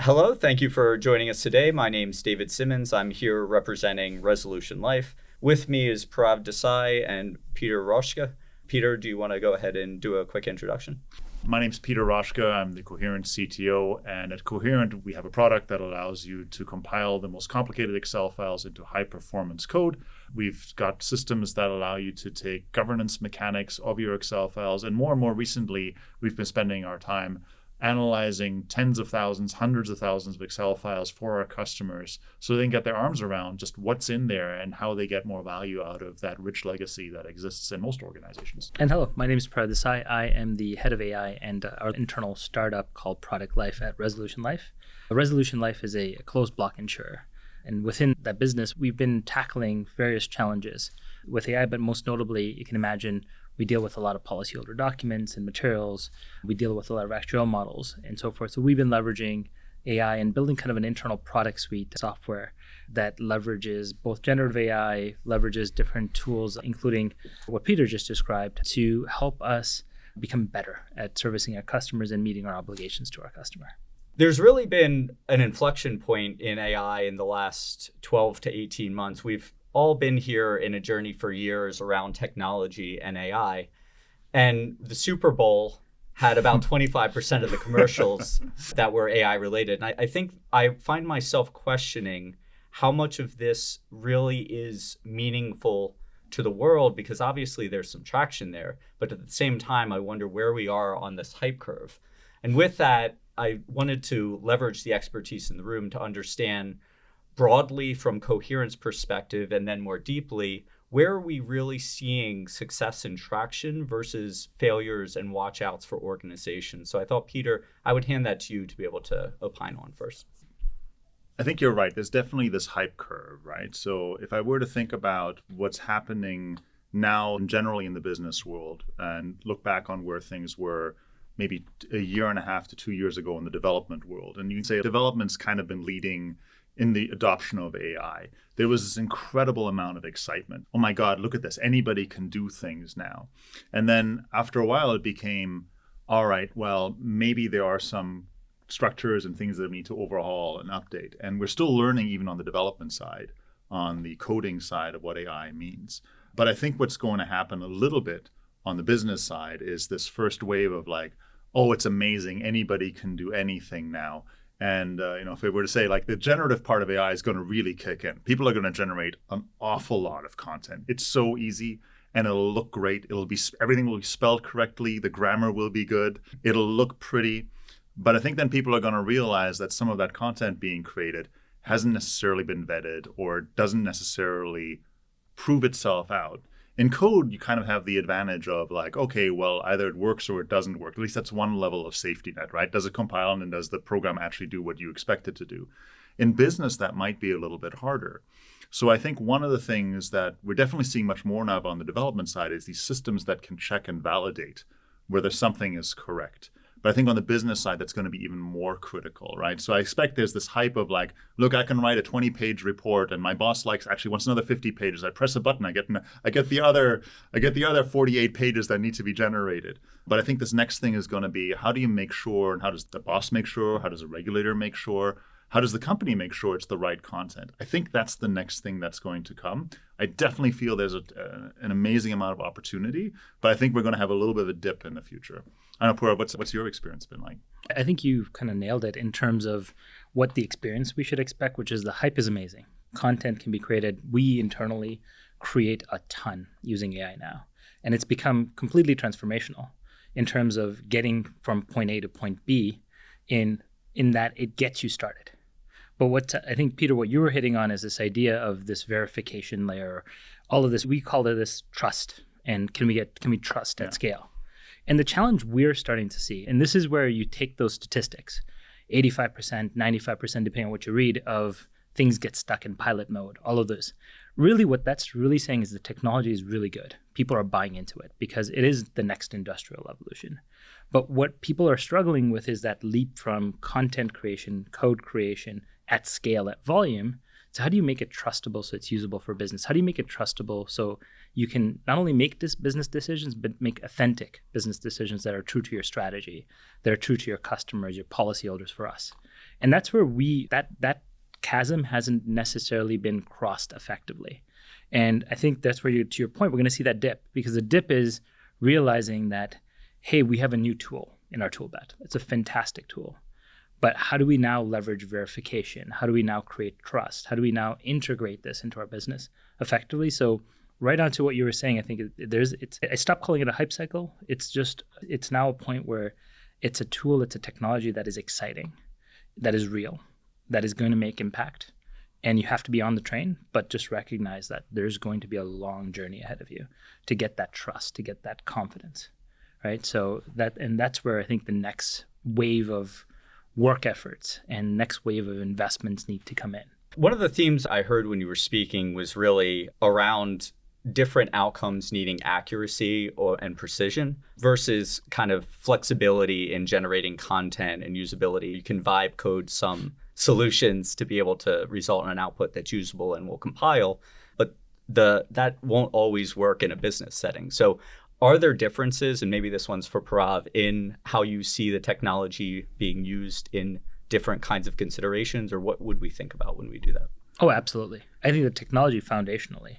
Hello, thank you for joining us today. My name's David Simmons. I'm here representing Resolution Life. With me is Parav Desai and Peter Roshka. Peter, do you want to go ahead and do a quick introduction? My name's Peter Roshka. I'm the Coherent CTO. And at Coherent, we have a product that allows you to compile the most complicated Excel files into high performance code. We've got systems that allow you to take governance mechanics of your Excel files. And more recently, we've been spending our time analyzing tens of thousands, hundreds of thousands of Excel files for our customers so they can get their arms around just what's in there and how they get more value out of that rich legacy that exists in most organizations. And hello, my name is Parag Desai. I am the head of AI and our internal startup called Product Life at Resolution Life. Resolution Life is a closed block insurer. And within that business, we've been tackling various challenges with AI, but most notably, you can imagine we deal with a lot of policyholder documents and materials. We deal with a lot of actuarial models and so forth. So we've been leveraging AI and building kind of an internal product suite software that leverages both generative AI, leverages different tools, including what Peter just described, to help us become better at servicing our customers and meeting our obligations to our customer. There's really been an inflection point in AI in the last 12 to 18 months. We've all been here in a journey for years around technology and AI. And the Super Bowl had about 25% of the commercials that were AI related. And I think I find myself questioning how much of this really is meaningful to the world, because obviously there's some traction there. But at the same time, I wonder where we are on this hype curve. And with that, I wanted to leverage the expertise in the room to understand broadly from Coherent's perspective, and then more deeply, where are we really seeing success and traction versus failures and watch-outs for organizations? So I thought, Peter, I would hand that to you to be able to opine on first. I think you're right. There's definitely this hype curve, right? So if I were to think about what's happening now generally in the business world and look back on where things were maybe a year and a half to 2 years ago in the development world, and you can say development's kind of been leading in the adoption of AI. There was this incredible amount of excitement. Oh my God, look at this. Anybody can do things now. And then after a while, it became, all right, well, maybe there are some structures and things that we need to overhaul and update. And we're still learning even on the development side, on the coding side of what AI means. But I think what's going to happen a little bit on the business side is this first wave of like, oh, it's amazing. Anybody can do anything now. And if we were to say like the generative part of AI is going to really kick in, people are going to generate an awful lot of content. It's so easy and it'll look great. Everything will be spelled correctly. The grammar will be good. It'll look pretty. But I think then people are going to realize that some of that content being created hasn't necessarily been vetted or doesn't necessarily prove itself out. In code, you kind of have the advantage of like, okay, well, either it works or it doesn't work. At least that's one level of safety net, right? Does it compile and does the program actually do what you expect it to do? In business, that might be a little bit harder. So I think one of the things that we're definitely seeing much more now on the development side is these systems that can check and validate whether something is correct. But I think on the business side, that's going to be even more critical, right? So I expect there's this hype of like, look, I can write a 20-page report, and my boss actually wants another 50 pages. I press a button, I get the other 48 pages that need to be generated. But I think this next thing is going to be, how do you make sure, and how does the boss make sure? How does the regulator make sure? How does the company make sure it's the right content? I think that's the next thing that's going to come. I definitely feel there's an amazing amount of opportunity, but I think we're going to have a little bit of a dip in the future. I don't know, Pura, what's your experience been like? I think you've kind of nailed it in terms of what the experience we should expect, which is the hype is amazing. Content can be created. We internally create a ton using AI now, and it's become completely transformational in terms of getting from point A to point B in that it gets you started. But I think, Peter, what you were hitting on is this idea of this verification layer, all of this, we call it this trust. And can we trust at scale? And the challenge we're starting to see, and this is where you take those statistics, 85%, 95%, depending on what you read, of things get stuck in pilot mode, all of this. Really what that's really saying is the technology is really good. People are buying into it because it is the next industrial evolution. But what people are struggling with is that leap from content creation, code creation, at scale, at volume. So how do you make it trustable so it's usable for business? How do you make it trustable so you can not only make this business decisions, but make authentic business decisions that are true to your strategy, that are true to your customers, your policyholders for us? And that's where that chasm hasn't necessarily been crossed effectively. And I think that's where to your point, we're going to see that dip, because the dip is realizing that, hey, we have a new tool in our tool belt. It's a fantastic tool. But how do we now leverage verification? How do we now create trust? How do we now integrate this into our business effectively? So right on to what you were saying, I think I stopped calling it a hype cycle. It's now a point where it's a tool, it's a technology that is exciting, that is real, that is going to make impact. And you have to be on the train, but just recognize that there's going to be a long journey ahead of you to get that trust, to get that confidence, right? So that's where I think the next wave of work efforts and next wave of investments need to come in. One of the themes I heard when you were speaking was really around different outcomes needing accuracy and precision versus kind of flexibility in generating content and usability. You can vibe code some solutions to be able to result in an output that's usable and will compile, but that won't always work in a business setting. So are there differences, and maybe this one's for Parav, in how you see the technology being used in different kinds of considerations, or what would we think about when we do that? Oh, absolutely. I think the technology foundationally,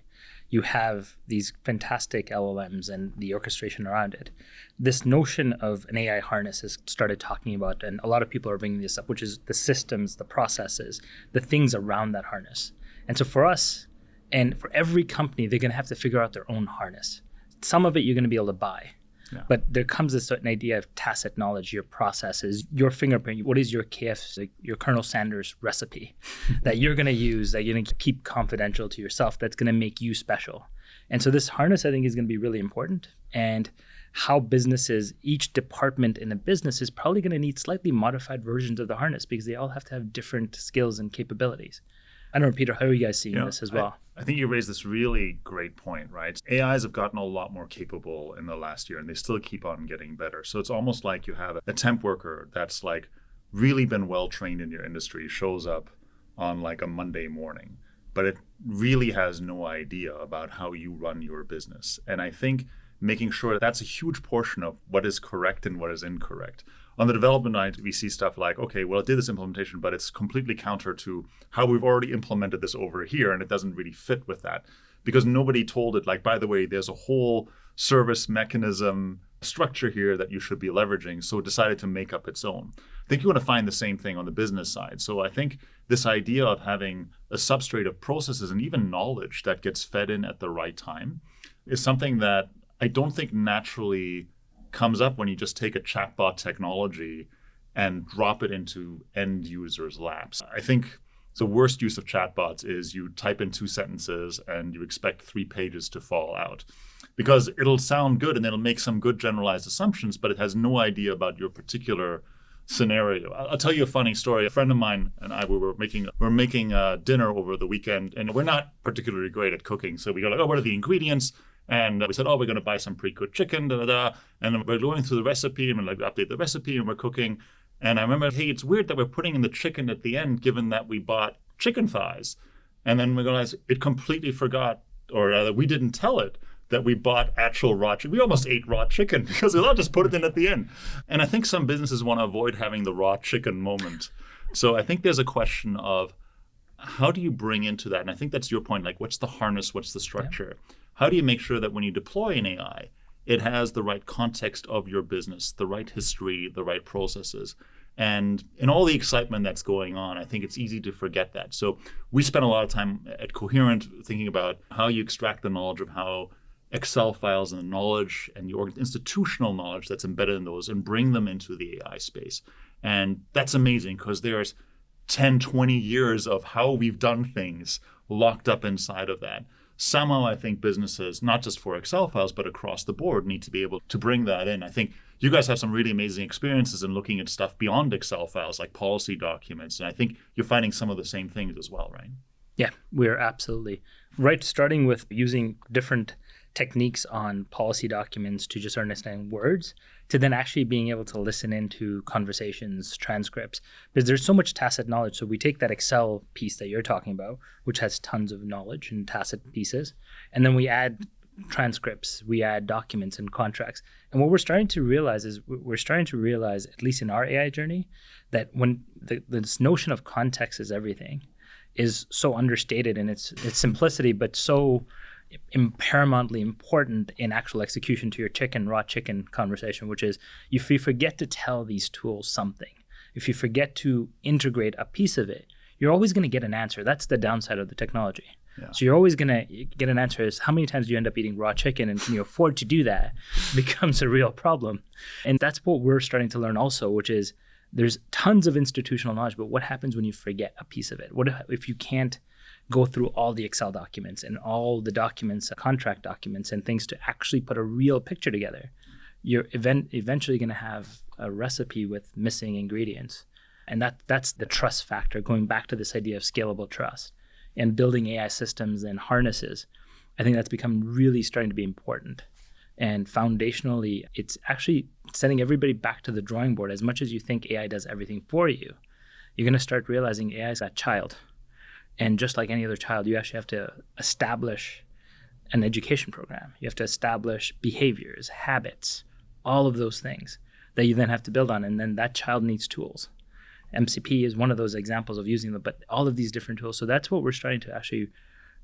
you have these fantastic LLMs and the orchestration around it. This notion of an AI harness has started talking about, and a lot of people are bringing this up, which is the systems, the processes, the things around that harness. And so for us, and for every company, they're going to have to figure out their own harness. Some of it you're going to be able to buy. Yeah. But there comes a certain idea of tacit knowledge, your processes, your fingerprint. What is your your Colonel Sanders recipe that you're going to use, that you're going to keep confidential to yourself, that's going to make you special? And so this harness, I think, is going to be really important. And how businesses, each department in a business is probably going to need slightly modified versions of the harness, because they all have to have different skills and capabilities. I don't know, Peter, how are you guys seeing this as well? I think you raised this really great point, right? AIs have gotten a lot more capable in the last year, and they still keep on getting better. So it's almost like you have a temp worker that's like really been well trained in your industry, shows up on like a Monday morning, but it really has no idea about how you run your business. And I think making sure that's a huge portion of what is correct and what is incorrect. On the development side, we see stuff like, okay, well, it did this implementation, but it's completely counter to how we've already implemented this over here, and it doesn't really fit with that. Because nobody told it, like, by the way, there's a whole service mechanism structure here that you should be leveraging, so it decided to make up its own. I think you want to find the same thing on the business side. So I think this idea of having a substrate of processes and even knowledge that gets fed in at the right time is something that I don't think naturally comes up when you just take a chatbot technology and drop it into end users' laps. I think the worst use of chatbots is you type in 2 sentences and you expect 3 pages to fall out, because it'll sound good and it'll make some good generalized assumptions, but it has no idea about your particular scenario. I'll tell you a funny story. A friend of mine and I were making dinner over the weekend, and we're not particularly great at cooking. So we go like, oh, what are the ingredients? And we said, oh, we're going to buy some pre-cooked chicken, And then we're going through the recipe, and we're like, update the recipe, and we're cooking. And I remember, hey, it's weird that we're putting in the chicken at the end, given that we bought chicken thighs. And then we realized it completely forgot, or rather, we didn't tell it that we bought actual raw chicken. We almost ate raw chicken because we all just put it in at the end. And I think some businesses want to avoid having the raw chicken moment. So I think there's a question of how do you bring into that? And I think that's your point, like, what's the harness, what's the structure? Yeah. How do you make sure that when you deploy an AI, it has the right context of your business, the right history, the right processes? And in all the excitement that's going on, I think it's easy to forget that. So we spent a lot of time at Coherent thinking about how you extract the knowledge of how Excel files and the knowledge and the institutional knowledge that's embedded in those and bring them into the AI space. And that's amazing because there's 10, 20 years of how we've done things locked up inside of that. Somehow I think businesses, not just for Excel files, but across the board, need to be able to bring that in. I think you guys have some really amazing experiences in looking at stuff beyond Excel files, like policy documents. And I think you're finding some of the same things as well, right? Yeah, we're absolutely right. Starting with using different techniques on policy documents to just understand words, to then actually being able to listen into conversations, transcripts, because there's so much tacit knowledge. So we take that Excel piece that you're talking about, which has tons of knowledge and tacit pieces, and then we add transcripts, we add documents and contracts. And what we're starting to realize is at least in our AI journey, that when this notion of context is everything is so understated in its simplicity, but so paramountly important in actual execution to your raw chicken conversation, which is if you forget to tell these tools something, if you forget to integrate a piece of it, you're always going to get an answer. That's the downside of the technology. Yeah. So you're always going to get an answer is how many times do you end up eating raw chicken, and can you afford to do that becomes a real problem. And that's what we're starting to learn also, which is there's tons of institutional knowledge, but what happens when you forget a piece of it? What if you can't go through all the Excel documents and all the documents, contract documents and things to actually put a real picture together? You're eventually going to have a recipe with missing ingredients. And that's the trust factor, going back to this idea of scalable trust and building AI systems and harnesses. I think that's become really starting to be important. And foundationally, it's actually sending everybody back to the drawing board. As much as you think AI does everything for you, you're going to start realizing AI is that child. And just like any other child, you actually have to establish an education program. You have to establish behaviors, habits, all of those things that you then have to build on. And then that child needs tools. MCP is one of those examples of using them, but all of these different tools. So that's what we're starting to actually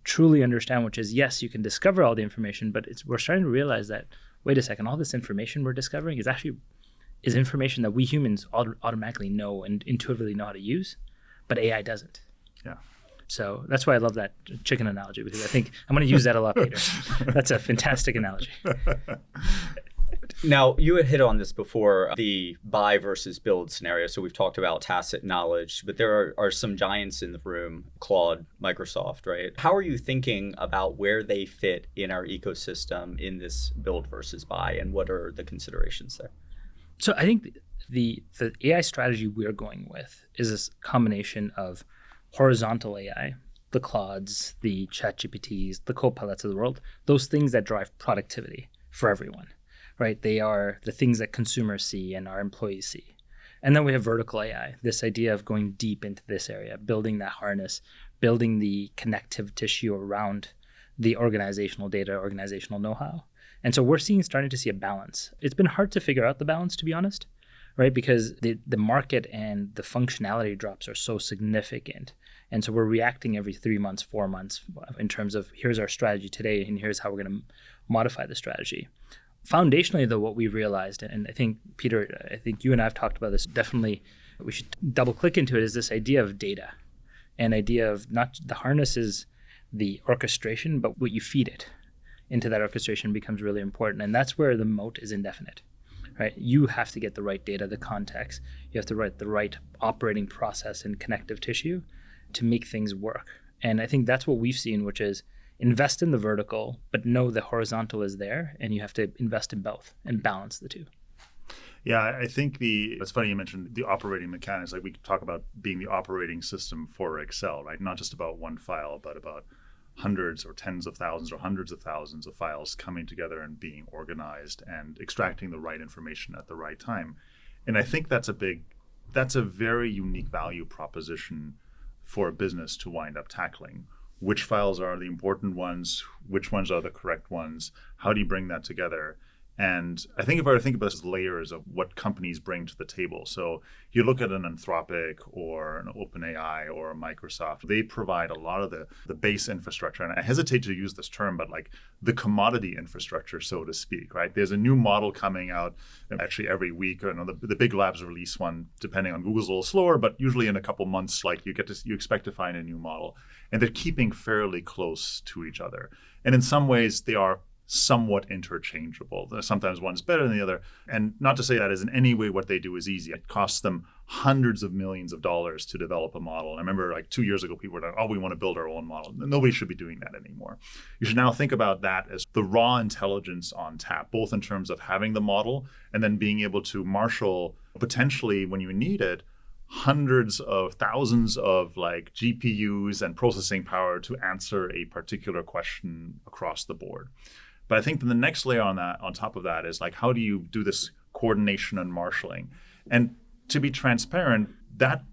truly understand, which is, yes, you can discover all the information, but we're starting to realize that, wait a second, all this information we're discovering is information that we humans automatically know and intuitively know how to use, but AI doesn't. Yeah. So that's why I love that chicken analogy, because I think I'm going to use that a lot, Peter. That's a fantastic analogy. Now, you had hit on this before, the buy versus build scenario. So we've talked about tacit knowledge, but there are some giants in the room, Claude, Microsoft, right? How are you thinking about where they fit in our ecosystem in this build versus buy, and what are the considerations there? So I think the AI strategy we're going with is this combination of horizontal AI, the Claudes, the ChatGPTs, the Copilots of the world, those things that drive productivity for everyone. Right, they are the things that consumers see and our employees see. And then we have vertical AI, this idea of going deep into this area, building that harness, building the connective tissue around the organizational data, organizational know-how. And so we're starting to see a balance. It's been hard to figure out the balance, to be honest, right? Because the market and the functionality drops are so significant. And so we're reacting every 3 months, 4 months in terms of here's our strategy today and here's how we're going to modify the strategy. Foundationally, though, what we've realized, and I think, Peter, I think you and I have talked about this, definitely we should double click into it, is this idea of data, and idea of not the harness is the orchestration, but what you feed it into that orchestration becomes really important. And that's where the moat is indefinite, right? You have to get the right data, the context. You have to write the right operating process and connective tissue to make things work. And I think that's what we've seen, which is invest in the vertical, but know the horizontal is there, and you have to invest in both and balance the two. Yeah, I think it's funny you mentioned the operating mechanics. Like, we talk about being the operating system for Excel, right? Not just about one file, but about hundreds or tens of thousands or hundreds of thousands of files coming together and being organized and extracting the right information at the right time. And I think that's a very unique value proposition for a business to wind up tackling. Which files are the important ones? Which ones are the correct ones? How do you bring that together? And I think if I were to think about this as layers of what companies bring to the table. So you look at an Anthropic or an OpenAI or a Microsoft, they provide a lot of the base infrastructure. And I hesitate to use this term, but like the commodity infrastructure, so to speak, right? There's a new model coming out actually every week. Or, the big labs release one, depending on Google's a little slower, but usually in a couple months, like you expect to find a new model. And they're keeping fairly close to each other. And in some ways, they are somewhat interchangeable. Sometimes one's better than the other. And not to say that is in any way what they do is easy. It costs them hundreds of millions of dollars to develop a model. And I remember like 2 years ago, people were like, oh, we want to build our own model. Nobody should be doing that anymore. You should now think about that as the raw intelligence on tap, both in terms of having the model and then being able to marshal, potentially when you need it, hundreds of thousands of like GPUs and processing power to answer a particular question across the board. But I think the next layer on top of that is like, how do you do this coordination and marshaling? And to be transparent, that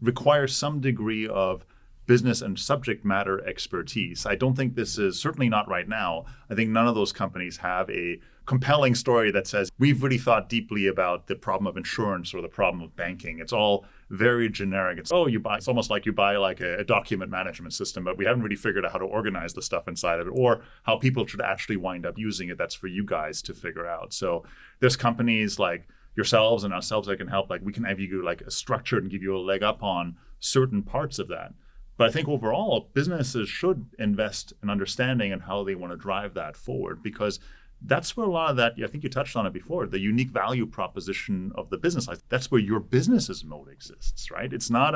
requires some degree of business and subject matter expertise. I don't think this is, certainly not right now, I think none of those companies have a compelling story that says we've really thought deeply about the problem of insurance or the problem of banking. It's all very generic. It's it's almost like you buy like a document management system, but we haven't really figured out how to organize the stuff inside of it or how people should actually wind up using it. That's for you guys to figure out. So there's companies like yourselves and ourselves that can help. Like we can have you like a structure and give you a leg up on certain parts of that. But I think overall, businesses should invest in understanding and how they want to drive that forward, because that's where a lot of that, I think you touched on it before, the unique value proposition of the business. That's where your business's mode exists, right? It's not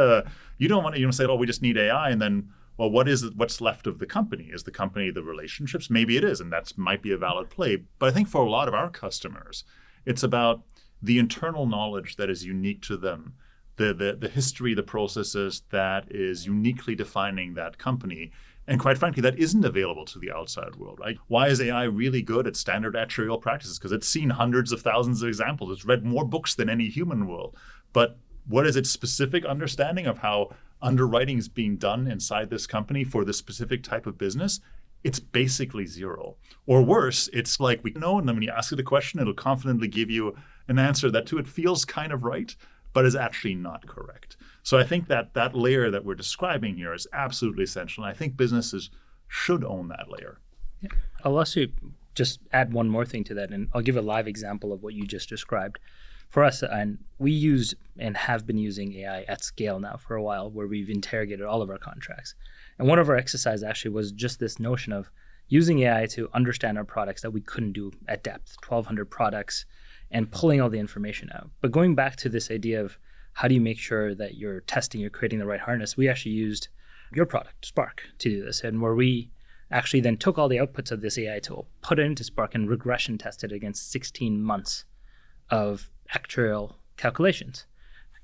you don't want to say, we just need AI and then, well, what's left of the company? Is the company the relationships? Maybe it is, and that might be a valid play. But I think for a lot of our customers, it's about the internal knowledge that is unique to them, the history, the processes that is uniquely defining that company. And quite frankly, that isn't available to the outside world, right? Why is AI really good at standard actuarial practices? Because it's seen hundreds of thousands of examples. It's read more books than any human will. But what is its specific understanding of how underwriting is being done inside this company for this specific type of business? It's basically zero. Or worse, it's like we know, and then when you ask it a question, it'll confidently give you an answer that to it feels kind of right, but is actually not correct. So I think that layer that we're describing here is absolutely essential. And I think businesses should own that layer. Yeah. I'll also just add one more thing to that, and I'll give a live example of what you just described. For us, and we use and have been using AI at scale now for a while, where we've interrogated all of our contracts. And one of our exercises actually was just this notion of using AI to understand our products that we couldn't do at depth, 1,200 products, and pulling all the information out. But going back to this idea of how do you make sure that you're creating the right harness, we actually used your product, Spark, to do this. And where we actually then took all the outputs of this AI tool, put it into Spark, and regression tested against 16 months of actuarial calculations.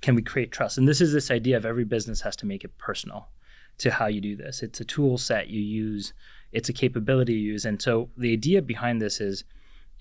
Can we create trust? And this is this idea of every business has to make it personal to how you do this. It's a tool set you use. It's a capability you use. And so the idea behind this is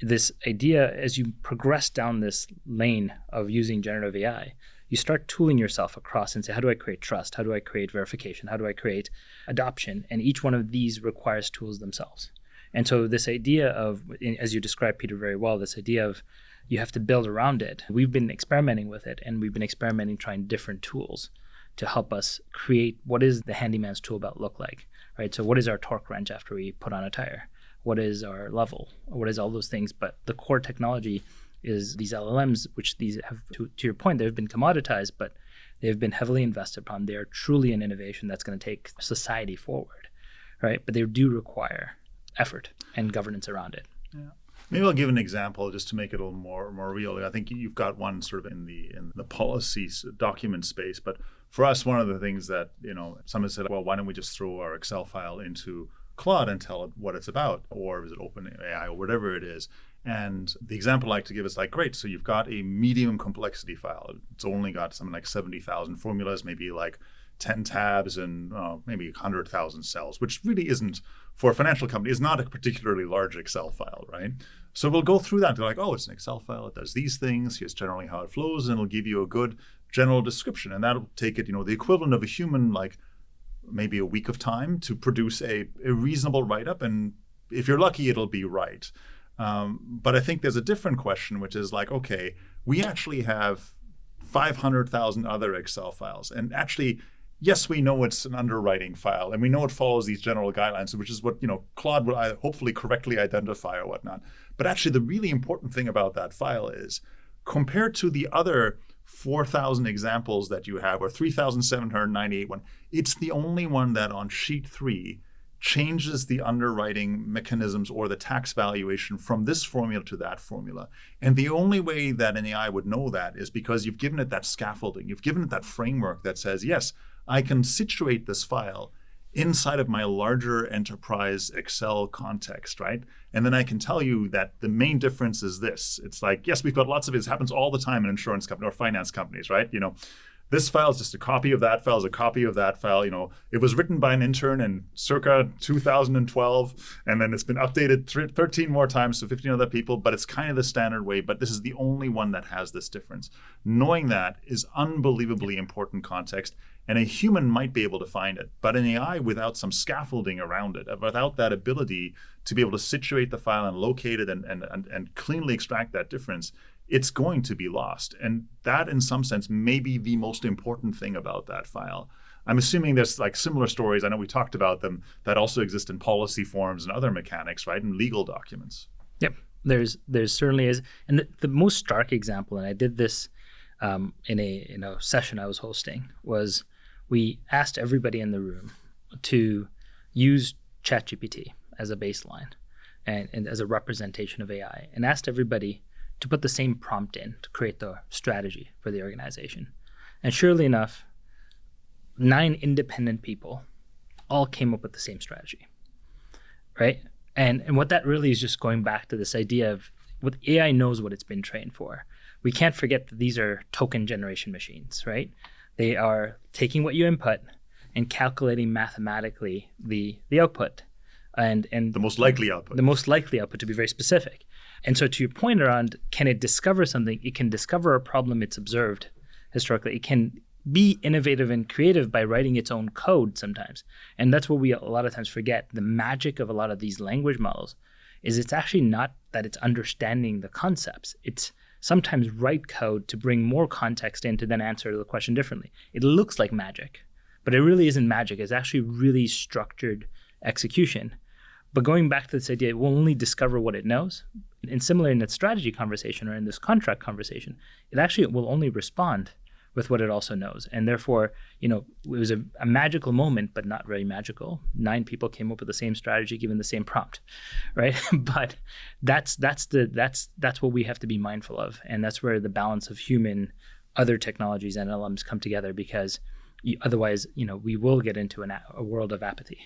this idea, as you progress down this lane of using generative AI, you start tooling yourself across and say, how do I create trust? How do I create verification? How do I create adoption? And each one of these requires tools themselves. And so this idea of, as you described, Peter, very well, this idea of you have to build around it. We've been experimenting with it, and we've been experimenting trying different tools to help us create what is the handyman's tool belt look like, right? So what is our torque wrench after we put on a tire? What is our level? What is all those things? But the core technology is these LLMs, which these have, to your point, they've been commoditized, but they've been heavily invested upon. They're truly an innovation that's going to take society forward, right? But they do require effort and governance around it. Yeah. Maybe I'll give an example just to make it a little more real. I think you've got one sort of in the policy document space, but for us, one of the things that, someone said, well, why don't we just throw our Excel file into Claude and tell it what it's about, or is it OpenAI or whatever it is. And the example I like to give is like, great, so you've got a medium complexity file. It's only got something like 70,000 formulas, maybe like 10 tabs and maybe 100,000 cells, which really isn't, for a financial company, is not a particularly large Excel file, right? So we'll go through that. They're like, oh, it's an Excel file. It does these things. Here's generally how it flows, and it'll give you a good general description. And that'll take it, the equivalent of a human, like maybe a week of time to produce a reasonable write-up. And if you're lucky, it'll be right. But I think there's a different question, which is like, okay, we actually have 500,000 other Excel files. And actually, yes, we know it's an underwriting file, and we know it follows these general guidelines, which is what Claude will hopefully correctly identify or whatnot. But actually, the really important thing about that file is, compared to the other 4,000 examples that you have, or 3,798 one, it's the only one that on sheet 3 changes the underwriting mechanisms or the tax valuation from this formula to that formula. And the only way that an AI would know that is because you've given it that scaffolding, you've given it that framework that says, yes, I can situate this file inside of my larger enterprise Excel context, right? And then I can tell you that the main difference is this. It's like, yes, we've got lots of it. It happens all the time in insurance companies or finance companies, right? this file is just a copy of that file, is a copy of that file. It was written by an intern in circa 2012, and then it's been updated 13 more times to 15 other people, but it's kind of the standard way, but this is the only one that has this difference. Knowing that is unbelievably important context, and a human might be able to find it, but an AI without some scaffolding around it, without that ability to be able to situate the file and locate it and cleanly extract that difference, it's going to be lost. And that, in some sense, may be the most important thing about that file. I'm assuming there's like similar stories, I know we talked about them, that also exist in policy forms and other mechanics, right, in legal documents. Yep, there's certainly is. And the most stark example, and I did this in a session I was hosting, was we asked everybody in the room to use ChatGPT as a baseline and as a representation of AI, and asked everybody to put the same prompt in to create the strategy for the organization. And surely enough, 9 independent people all came up with the same strategy, right? And what that really is just going back to this idea of what AI knows what it's been trained for. We can't forget that these are token generation machines, right? They are taking what you input and calculating mathematically the output. And the most likely output. The most likely output, to be very specific. And so to your point around, can it discover something? It can discover a problem it's observed historically. It can be innovative and creative by writing its own code sometimes. And that's what we a lot of times forget. The magic of a lot of these language models is it's actually not that it's understanding the concepts. It's sometimes write code to bring more context in to then answer the question differently. It looks like magic, but it really isn't magic. It's actually really structured execution. But going back to this idea, it will only discover what it knows. And similar in its strategy conversation or in this contract conversation, it actually will only respond with what it also knows. And therefore, it was a magical moment, but not very magical. 9 people came up with the same strategy, given the same prompt, right? But that's what we have to be mindful of. And that's where the balance of human, other technologies, and LLMs come together, because otherwise, we will get into a world of apathy.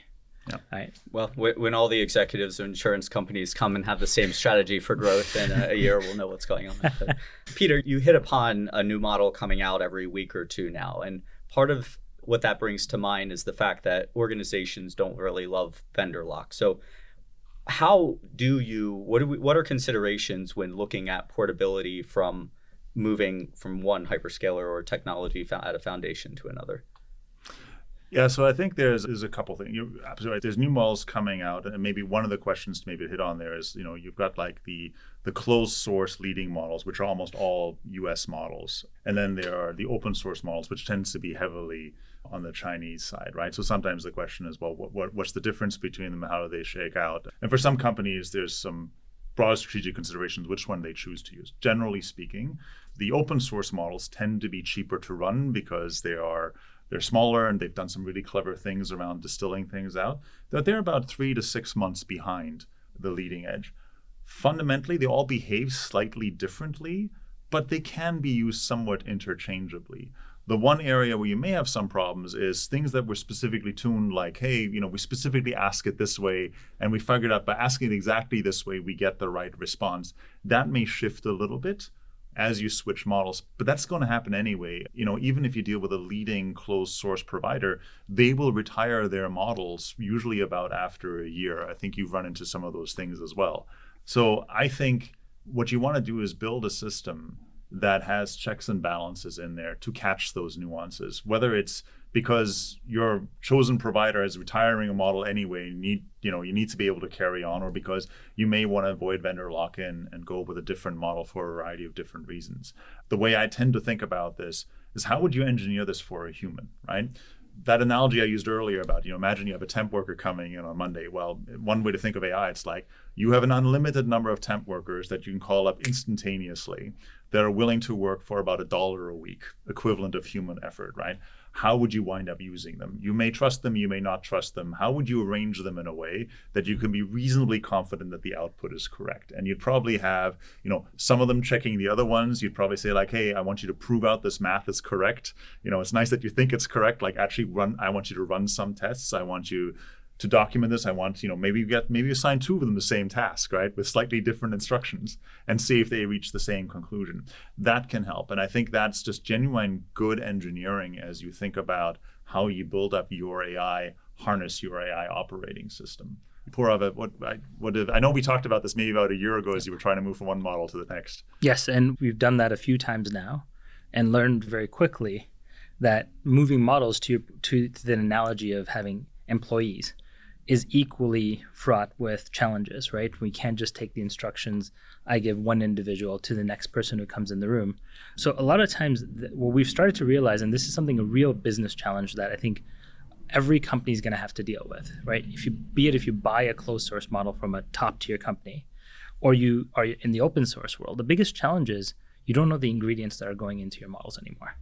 Yeah. Right. Well, when all the executives of insurance companies come and have the same strategy for growth in a year, we'll know what's going on. But Peter, you hit upon a new model coming out every week or two now. And part of what that brings to mind is the fact that organizations don't really love vendor lock. So how do you, what are considerations when looking at portability from moving from one hyperscaler or technology at a foundation to another? Yeah, so I think there's a couple things. You're absolutely right. There's new models coming out, and maybe one of the questions to maybe hit on there is, you've got like the closed source leading models, which are almost all US models. And then there are the open source models, which tends to be heavily on the Chinese side, right? So sometimes the question is, well, what's the difference between them? How do they shake out? And for some companies, there's some broad strategic considerations, which one they choose to use. Generally speaking, the open source models tend to be cheaper to run because they're smaller and they've done some really clever things around distilling things out. They're about 3 to 6 months behind the leading edge. Fundamentally, they all behave slightly differently, but they can be used somewhat interchangeably. The one area where you may have some problems is things that were specifically tuned, like, hey, we specifically ask it this way, and we figured out by asking it exactly this way, we get the right response. That may shift a little bit as you switch models, but that's going to happen anyway. Even if you deal with a leading closed source provider, they will retire their models usually about after a year. I think you've run into some of those things as well. So I think what you want to do is build a system that has checks and balances in there to catch those nuances, whether it's because your chosen provider is retiring a model anyway, you need to be able to carry on, or because you may want to avoid vendor lock-in and go with a different model for a variety of different reasons. The way I tend to think about this is, how would you engineer this for a human, right? That analogy I used earlier about, imagine you have a temp worker coming in on Monday. Well, one way to think of AI, it's like you have an unlimited number of temp workers that you can call up instantaneously that are willing to work for about $1 a week, equivalent of human effort, right? How would you wind up using them? You may trust them, you may not trust them. How would you arrange them in a way that you can be reasonably confident that the output is correct? And you'd probably have, some of them checking the other ones. You'd probably say like, hey, I want you to prove out this math is correct. It's nice that you think it's correct. Like, actually I want you to run some tests. I want you to document this, I want, maybe assign two of them the same task, right, with slightly different instructions, and see if they reach the same conclusion. That can help. And I think that's just genuine good engineering as you think about how you build up your AI, harness your AI operating system. Purav, I know we talked about this maybe about a year ago as you were trying to move from one model to the next. Yes, and we've done that a few times now and learned very quickly that moving models to the analogy of having employees is equally fraught with challenges, right? We can't just take the instructions I give one individual to the next person who comes in the room. So a lot of times what we've started to realize, and this is something, a real business challenge that I think every company is going to have to deal with, right? If you buy a closed source model from a top tier company, or you are in the open source world, the biggest challenge is you don't know the ingredients that are going into your models anymore,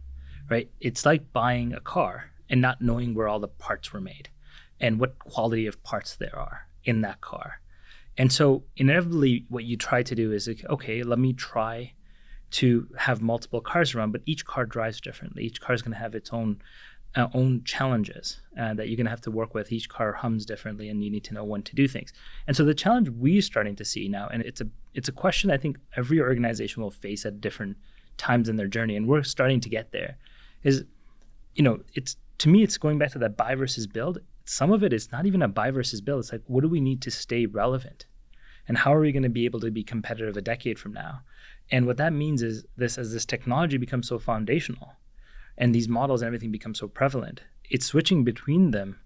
right? It's like buying a car and not knowing where all the parts were made and what quality of parts there are in that car. And so inevitably what you try to do is, okay, let me try to have multiple cars around, but each car drives differently. Each car is going to have its own challenges that you're going to have to work with. Each car hums differently, and you need to know when to do things. And so the challenge we're starting to see now, and it's a question I think every organization will face at different times in their journey, and we're starting to get there, is, it's, to me, it's going back to that buy versus build. Some of it is not even a buy versus build. It's like, what do we need to stay relevant? And how are we going to be able to be competitive a decade from now? And what that means is as this technology becomes so foundational and these models and everything becomes so prevalent, it's switching between them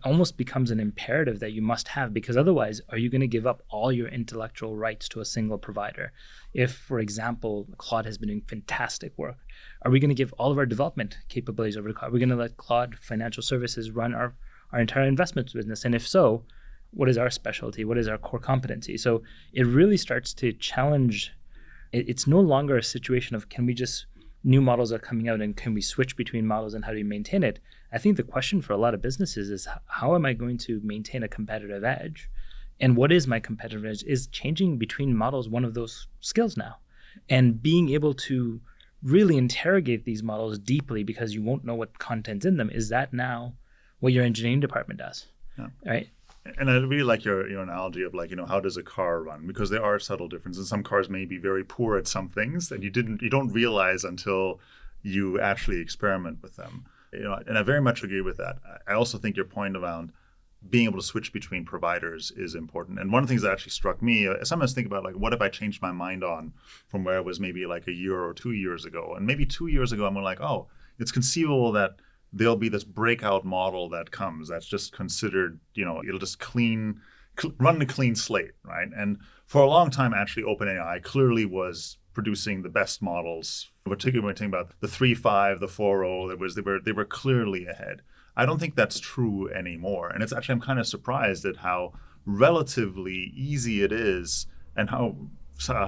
almost becomes an imperative that you must have, because otherwise, are you going to give up all your intellectual rights to a single provider? If, for example, Claude has been doing fantastic work, are we going to give all of our development capabilities over to Claude? Are we going to let Claude Financial Services run our entire investments business? And if so, what is our specialty? What is our core competency? So it really starts to challenge. It's no longer a situation of new models are coming out and can we switch between models and how do you maintain it? I think the question for a lot of businesses is, how am I going to maintain a competitive edge? And what is my competitive edge? Is changing between models one of those skills now? And being able to really interrogate these models deeply, because you won't know what content's in them, is that now what your engineering department does? Yeah. Right? And I really like your analogy of how does a car run? Because there are subtle differences. Some cars may be very poor at some things that you don't realize until you actually experiment with them. And I very much agree with that. I also think your point around being able to switch between providers is important. And one of the things that actually struck me, I sometimes think about what if I changed my mind on from where I was maybe a year or 2 years ago. And maybe 2 years ago, I'm like, oh, it's conceivable that there'll be this breakout model that comes that's just considered, it'll just run a clean slate, right? And for a long time, actually, OpenAI clearly was producing the best models, particularly when we're talking about the 3.5, the 4.0, they were clearly ahead. I don't think that's true anymore. And it's actually, I'm kind of surprised at how relatively easy it is and how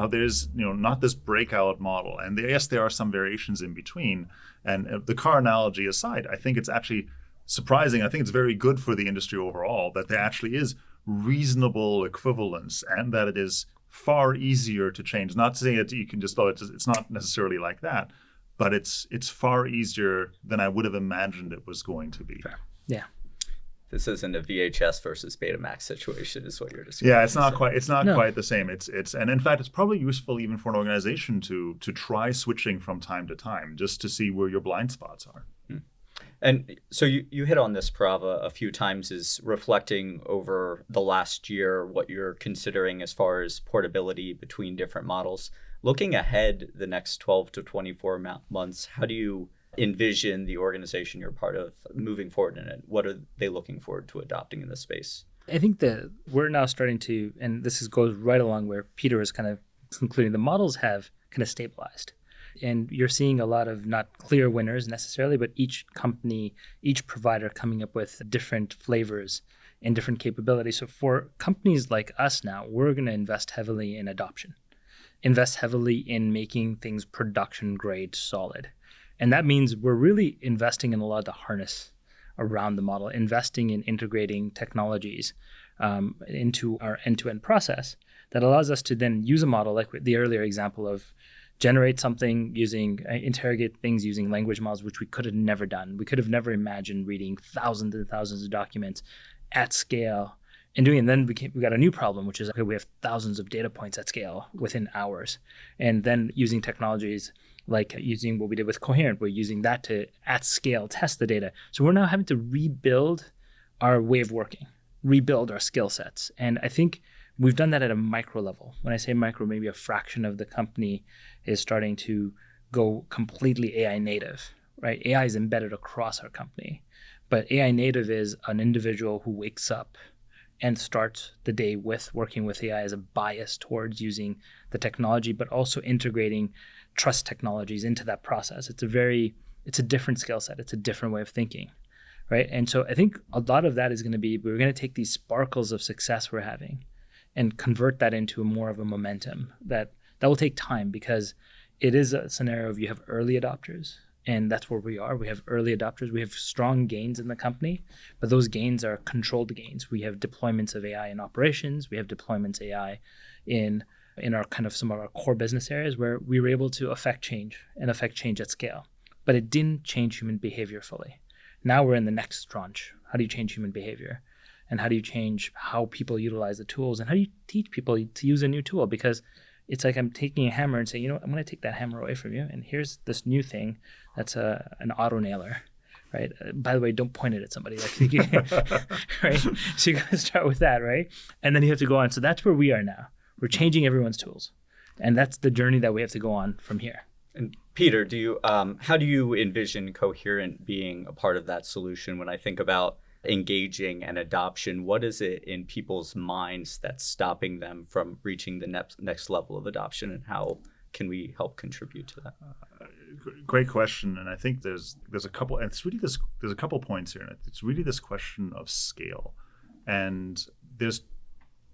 there's not this breakout model. And yes, there are some variations in between. And the car analogy aside, I think it's actually surprising. I think it's very good for the industry overall that there actually is reasonable equivalence and that it is far easier to change. Not to say that you can it's not necessarily like that, but it's far easier than I would have imagined it was going to be. Fair. Yeah. This isn't a VHS versus Betamax situation, is what you're describing. Yeah, it's not quite. It's not quite the same. And in fact, it's probably useful even for an organization to try switching from time to time, just to see where your blind spots are. And so you hit on this, Prava, a few times, is reflecting over the last year what you're considering as far as portability between different models. Looking ahead the next 12 to 24 months, how do you envision the organization you're part of moving forward in it? What are they looking forward to adopting in this space? I think that we're now starting to, and goes right along where Peter is kind of concluding, the models have kind of stabilized. And you're seeing a lot of not clear winners necessarily, but each company, each provider coming up with different flavors and different capabilities. So for companies like us now, we're going to invest heavily in adoption, invest heavily in making things production grade solid. And that means we're really investing in a lot of the harness around the model, investing in integrating technologies into our end-to-end process that allows us to then use a model like the earlier example of generate something interrogate things using language models, which we could have never done. We could have never imagined reading thousands and thousands of documents at scale and doing it. And then we got a new problem, which is, okay, we have thousands of data points at scale within hours. And then using technologies like using what we did with Coherent, we're using that to at scale test the data. So we're now having to rebuild our way of working, rebuild our skill sets. And I think we've done that at a micro level. When I say micro, maybe a fraction of the company is starting to go completely AI native, right? AI is embedded across our company. But AI native is an individual who wakes up and starts the day with working with AI as a bias towards using the technology, but also integrating trust technologies into that process. It's a different skill set. It's a different way of thinking, right? And so I think a lot of that is going to be, we're going to take these sparkles of success we're having and convert that into more of a momentum that will take time, because it is a scenario of you have early adopters, and that's where we are. We have early adopters. We have strong gains in the company, but those gains are controlled gains. We have deployments of AI in operations. We have deployments AI in our kind of some of our core business areas where we were able to affect change at scale, but it didn't change human behavior fully. Now we're in the next tranche. How do you change human behavior? And how do you change how people utilize the tools? And how do you teach people to use a new tool? Because it's like I'm taking a hammer and saying, you know what, I'm going to take that hammer away from you. And here's this new thing that's an auto nailer, right? By the way, don't point it at somebody. Right? So you got to start with that, right? And then you have to go on. So that's where we are now. We're changing everyone's tools. And that's the journey that we have to go on from here. And Peter, how do you envision Coherent being a part of that solution? When I think about engaging and adoption, what is it in people's minds that's stopping them from reaching the next level of adoption, and how can we help contribute to that? Great question, and I think there's a couple, and it's really there's a couple points here, and it's really this question of scale. And there's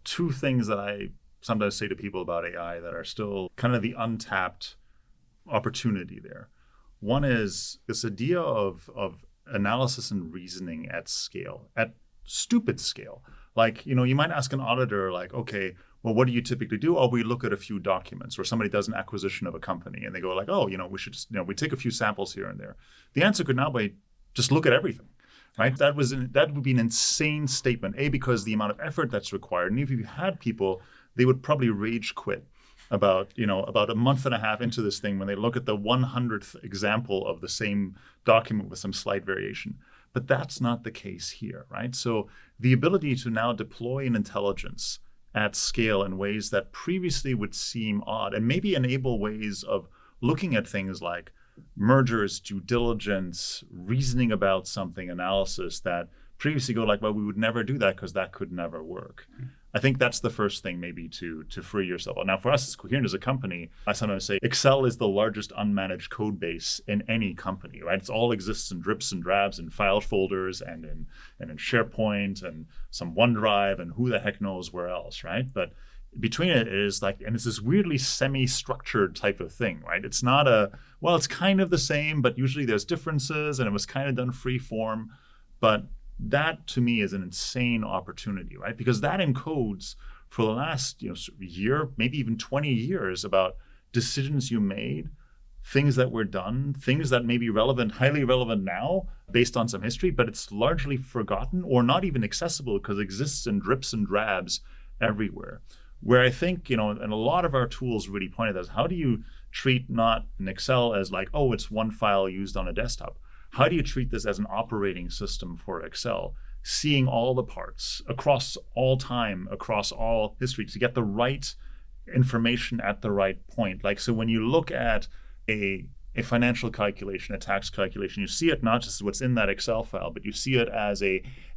two things that I sometimes say to people about AI that are still kind of the untapped opportunity there. One is this idea of analysis and reasoning at scale, at stupid scale. Like, you might ask an auditor, like, okay, well, what do you typically do? Oh, we look at a few documents, or somebody does an acquisition of a company and they go like, oh, we should just, we take a few samples here and there. The answer could now be just look at everything, right? That would be an insane statement, because the amount of effort that's required. And if you had people, they would probably rage quit about a month and a half into this thing when they look at the 100th example of the same document with some slight variation. But that's not the case here, right? So the ability to now deploy an intelligence at scale in ways that previously would seem odd, and maybe enable ways of looking at things like mergers, due diligence, reasoning about something, analysis, that previously go like, well, we would never do that because that could never work. I think that's the first thing, maybe to free yourself. Now, for us as Coherent as a company, I sometimes say Excel is the largest unmanaged code base in any company, right? It all exists in drips and drabs and file folders and in SharePoint and some OneDrive and who the heck knows where else, right? But between it is like, and it's this weirdly semi-structured type of thing, right? It's not it's kind of the same, but usually there's differences, and it was kind of done free form. But that to me is an insane opportunity, right? Because that encodes for the last year, maybe even 20 years, about decisions you made, things that were done, things that may be relevant, highly relevant now based on some history, but it's largely forgotten or not even accessible because it exists in drips and drabs everywhere. Where I think, and a lot of our tools really pointed at, how do you treat not an Excel as like, oh, it's one file used on a desktop. How do you treat this as an operating system for Excel, seeing all the parts across all time, across all history, to get the right information at the right point? Like, so when you look at a financial calculation, a tax calculation, you see it not just as what's in that Excel file, but you see it as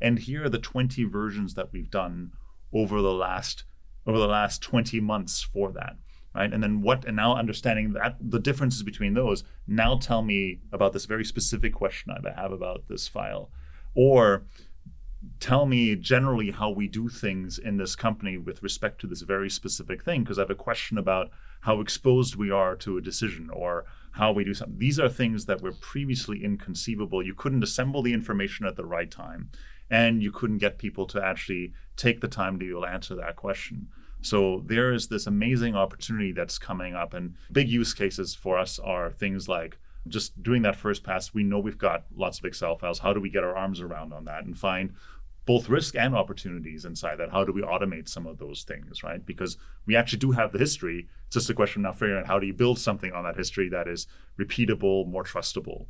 and here are the 20 versions that we've done over the last 20 months for that. Right? And then and now understanding that the differences between those, now tell me about this very specific question I have about this file, or tell me generally how we do things in this company with respect to this very specific thing, because I have a question about how exposed we are to a decision or how we do something. These are things that were previously inconceivable. You couldn't assemble the information at the right time, and you couldn't get people to actually take the time to answer that question. So there is this amazing opportunity that's coming up, and big use cases for us are things like just doing that first pass. We know we've got lots of Excel files. How do we get our arms around on that and find both risk and opportunities inside that. How do we automate some of those things, right? Because we actually do have the history. It's just a question of now figuring out how do you build something on that history that is repeatable, more trustable.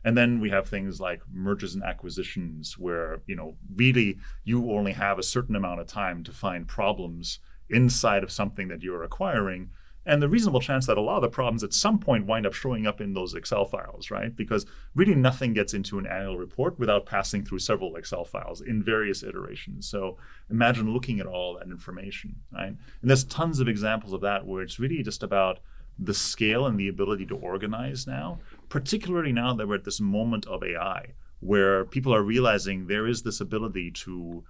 And then we have things like mergers and acquisitions where, really you only have a certain amount of time to find problems inside of something that you're acquiring. And the reasonable chance that a lot of the problems at some point wind up showing up in those Excel files, right? Because really nothing gets into an annual report without passing through several Excel files in various iterations. So imagine looking at all that information, right? And there's tons of examples of that where it's really just about the scale and the ability to organize now, particularly now that we're at this moment of AI, where people are realizing there is this ability to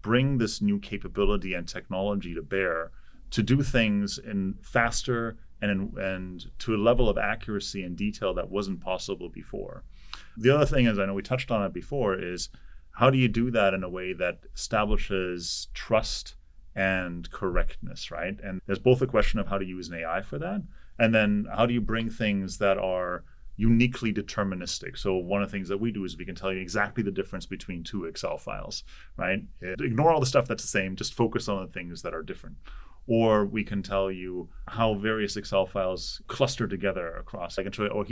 bring this new capability and technology to bear to do things in faster and to a level of accuracy and detail that wasn't possible before. The other thing is, I know we touched on it before, is how do you do that in a way that establishes trust and correctness, right? And there's both a question of how to use an AI for that, and then how do you bring things that are uniquely deterministic. So one of the things that we do is we can tell you exactly the difference between two Excel files, right? Ignore all the stuff that's the same, just focus on the things that are different. Or we can tell you how various Excel files cluster together across. I can show you,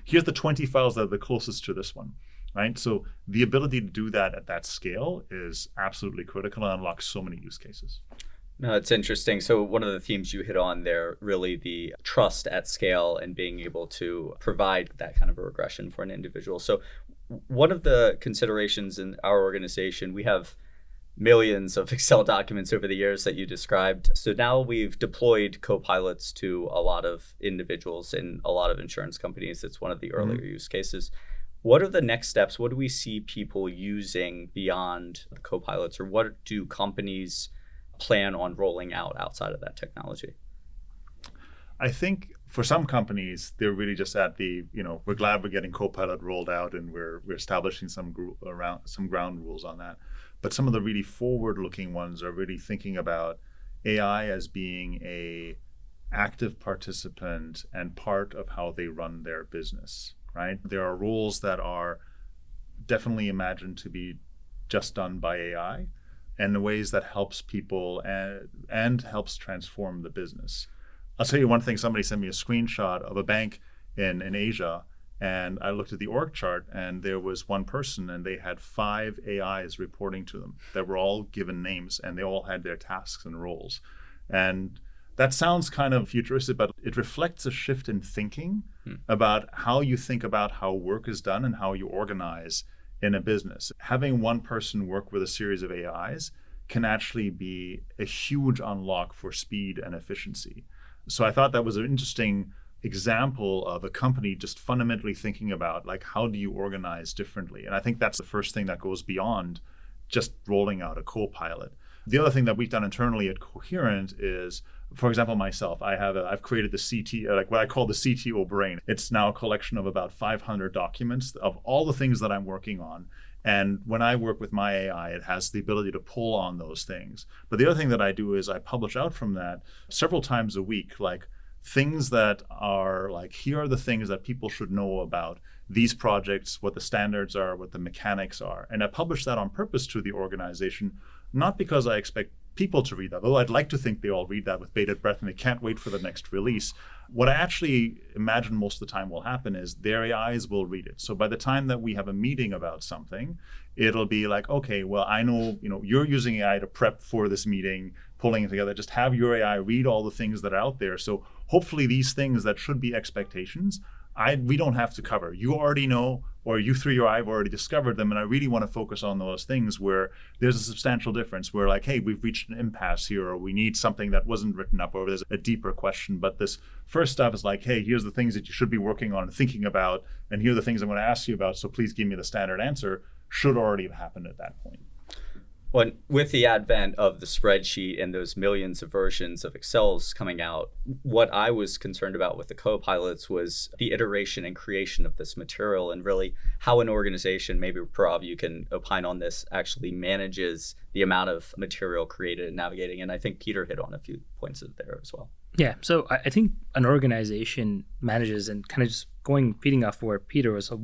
here's the 20 files that are the closest to this one, right? So the ability to do that at that scale is absolutely critical and unlocks so many use cases. No, it's interesting. So one of the themes you hit on there, really the trust at scale and being able to provide that kind of a regression for an individual. So one of the considerations in our organization, we have millions of Excel documents over the years that you described. So now we've deployed co-pilots to a lot of individuals in a lot of insurance companies. It's one of the earlier use cases. What are the next steps? What do we see people using beyond the co-pilots, or what do companies plan on rolling out outside of that technology? I think for some companies, they're really just at the, we're glad we're getting Copilot rolled out and we're establishing some ground rules on that. But some of the really forward-looking ones are really thinking about AI as being a active participant and part of how they run their business, right? There are roles that are definitely imagined to be just done by AI and in ways that helps people and helps transform the business. I'll tell you one thing. Somebody sent me a screenshot of a bank in Asia, and I looked at the org chart, and there was one person, and they had 5 AIs reporting to them that were all given names, and they all had their tasks and roles. And that sounds kind of futuristic, but it reflects a shift in thinking about how you think about how work is done and how you organize in a business. Having one person work with a series of AIs can actually be a huge unlock for speed and efficiency. So I thought that was an interesting example of a company just fundamentally thinking about, like, how do you organize differently? And I think that's the first thing that goes beyond just rolling out a co-pilot. The other thing that we've done internally at Coherent is, for example, myself, I've created the CT, like what I call the CTO brain. It's now a collection of about 500 documents of all the things that I'm working on. And when I work with my AI, it has the ability to pull on those things. But the other thing that I do is I publish out from that several times a week, like things that are like, here are the things that people should know about these projects, what the standards are, what the mechanics are. And I publish that on purpose to the organization, not because I expect people to read that, although I'd like to think they all read that with bated breath and they can't wait for the next release. What I actually imagine most of the time will happen is their AIs will read it. So by the time that we have a meeting about something, it'll be like, okay, well, I know, you're using AI to prep for this meeting, pulling it together. Just have your AI read all the things that are out there. So hopefully these things that should be expectations, we don't have to cover. You already know, or you through your eye have already discovered them, and I really want to focus on those things where there's a substantial difference, where like, hey, we've reached an impasse here, or we need something that wasn't written up, or there's a deeper question. But this first stuff is like, hey, here's the things that you should be working on and thinking about, and here are the things I'm going to ask you about, so please give me the standard answer, should already have happened at that point. Well, with the advent of the spreadsheet and those millions of versions of Excels coming out, what I was concerned about with the co-pilots was the iteration and creation of this material, and really how an organization, maybe Prabh, you can opine on this, actually manages the amount of material created and navigating. And I think Peter hit on a few points there as well. Yeah, so I think an organization manages, and kind of just feeding off where Peter was, so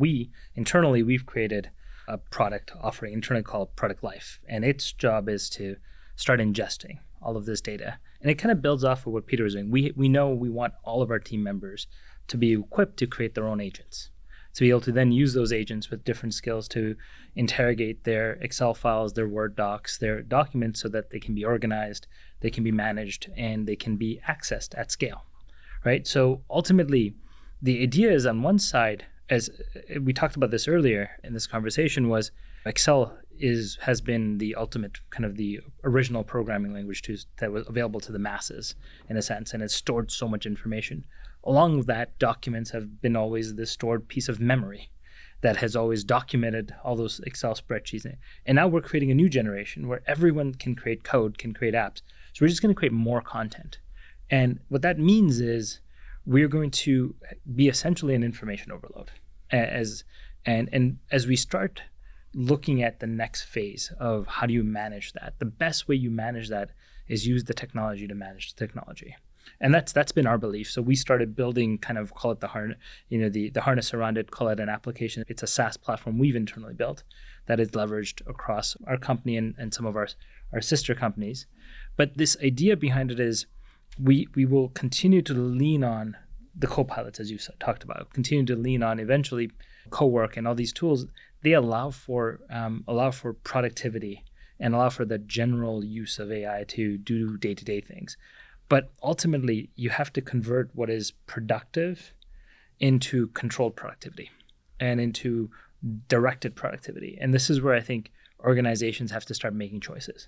internally we've created a product offering internally called Product Life. And its job is to start ingesting all of this data. And it kind of builds off of what Peter was doing. We know we want all of our team members to be equipped to create their own agents, to be able to then use those agents with different skills to interrogate their Excel files, their Word docs, their documents, so that they can be organized, they can be managed, and they can be accessed at scale, right? So ultimately, the idea is on one side, as we talked about this earlier in this conversation, was Excel has been the ultimate kind of the original programming language that was available to the masses in a sense, and it's stored so much information. Along with that, documents have been always this stored piece of memory that has always documented all those Excel spreadsheets. And now we're creating a new generation where everyone can create code, can create apps. So we're just going to create more content. And what that means is we're going to be essentially an information overload. As we start looking at the next phase of how do you manage that, the best way you manage that is use the technology to manage the technology. And that's been our belief. So we started building, kind of call it the harness around it, call it an application. It's a SaaS platform we've internally built that is leveraged across our company and some of our sister companies. But this idea behind it is we will continue to lean on the co-pilots, as you talked about, continue to lean on eventually co-work and all these tools. They allow for productivity and allow for the general use of AI to do day-to-day things. But ultimately, you have to convert what is productive into controlled productivity and into directed productivity. And this is where I think organizations have to start making choices,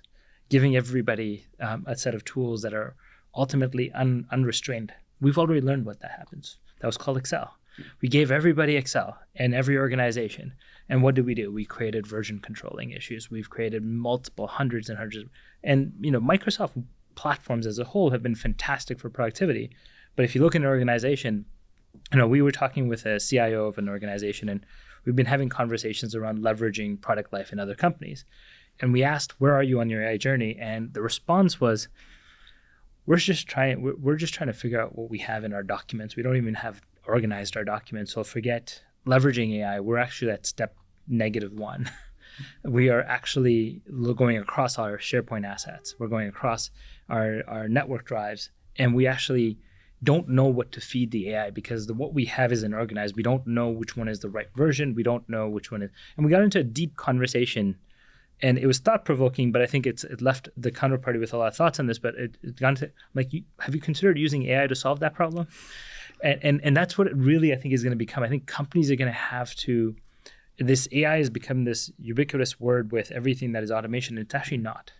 giving everybody a set of tools that are ultimately unrestrained. We've already learned what that happens. That was called Excel. We gave everybody Excel and every organization. And what did we do? We created version controlling issues. We've created multiple hundreds and hundreds. And Microsoft platforms as a whole have been fantastic for productivity. But if you look in an organization, we were talking with a CIO of an organization, and we've been having conversations around leveraging Product Life in other companies. And we asked, where are you on your AI journey? And the response was, we're just trying to figure out what we have in our documents. We don't even have organized our documents. So forget leveraging AI. We're actually at step -1. We are actually going across our SharePoint assets. We're going across our network drives, and we actually don't know what to feed the AI because what we have isn't organized. We don't know which one is the right version. We don't know which one is. And we got into a deep conversation, and it was thought-provoking, but I think it left the counterparty with a lot of thoughts on this, but it got into, have you considered using AI to solve that problem? And that's what it really, I think, is going to become. I think companies are going to have to, this AI has become this ubiquitous word with everything that is automation. It's actually not.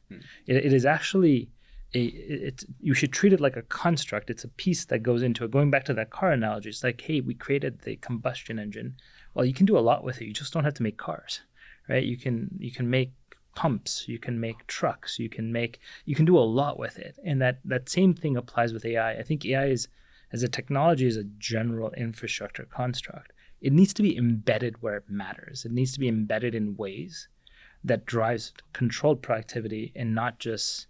It is actually, you should treat it like a construct. It's a piece that goes into it. Going back to that car analogy, it's like, hey, we created the combustion engine. Well, you can do a lot with it. You just don't have to make cars, right? You can make pumps, you can make trucks, you can do a lot with it. And that same thing applies with AI. I think AI as a technology is a general infrastructure construct. It needs to be embedded where it matters. It needs to be embedded in ways that drives controlled productivity and not just